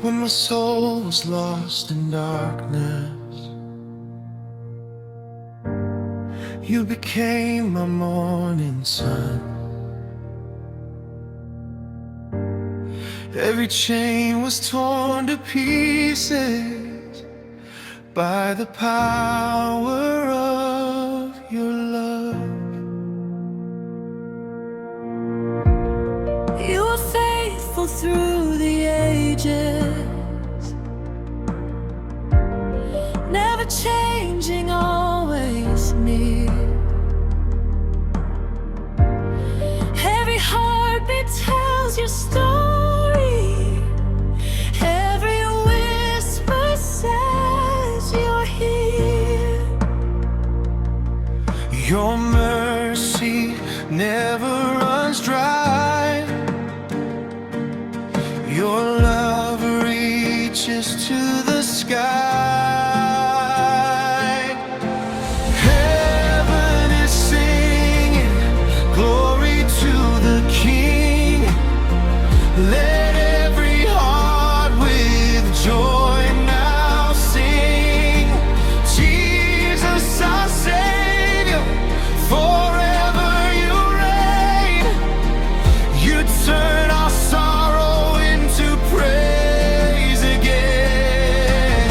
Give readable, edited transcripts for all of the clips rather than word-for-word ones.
When my soul was lost in darkness, you became my morning sun. Every chain was torn to pieces by the power of your love. You were faithful through the ages, never changing, always near. Every heartbeat tells your story, every whisper says you're here. Your mercy never runs dry. Your love reaches to the sky. Heaven is singing glory to the King. Let every heart with joy now sing. Jesus our Savior, forever you reign. You turn our sorrow into praise again.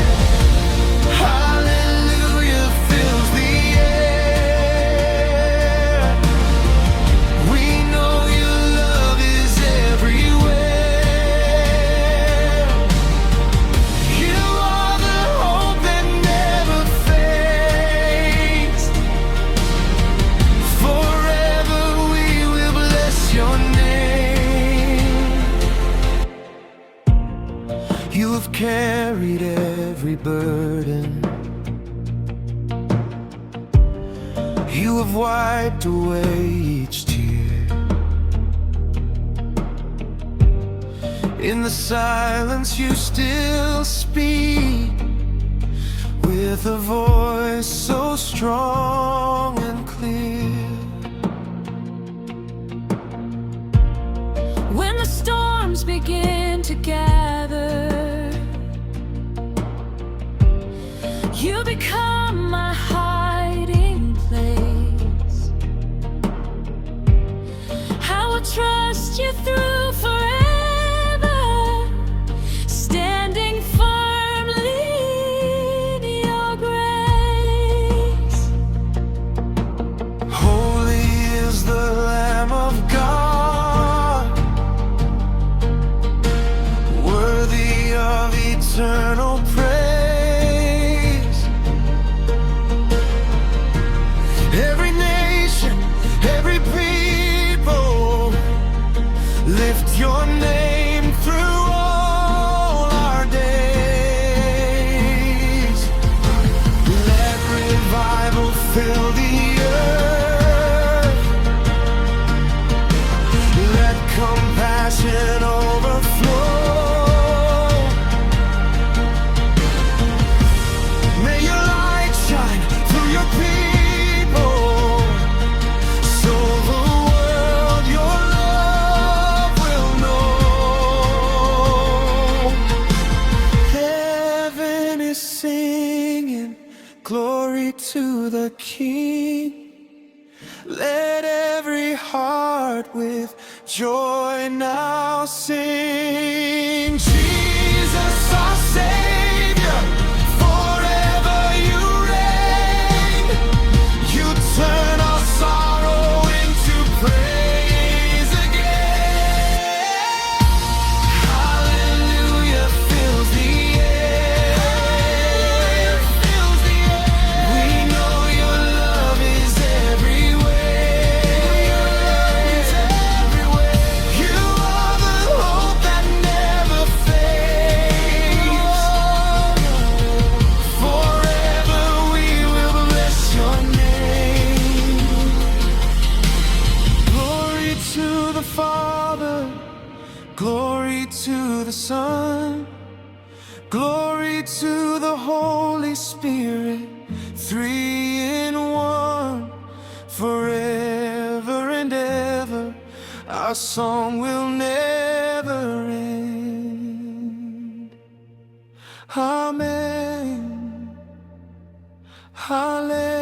Hallelujah fills the air. We know your love is everywhere. You are the hope that never fades. Forever we will bless your name. You have carried every burden. You have wiped away each tear. In the silence you still speak, with a voice so strong and clear. When the storms begin to gather, you become my hiding place. I will trust you through forever, standing firmly in your grace. Holy is the Lamb of God, worthy of eternal praise. Every nation, every people, lift your name through all our days. Let revival fill the earth. Let compassion overflow. May your light shine through your people, so the world your love will know. Heaven is singing glory to the King. Let every heart with joy now sing. Jesus our Savior, forever you reign. You turn our sorrow into praise again. Hallelujah fills the air. We know your love is everywhere. You are the hope that never fades. Glory to the Son, glory to the Holy Spirit, three in one, forever and ever. Our song will never end. Amen. Hallelujah.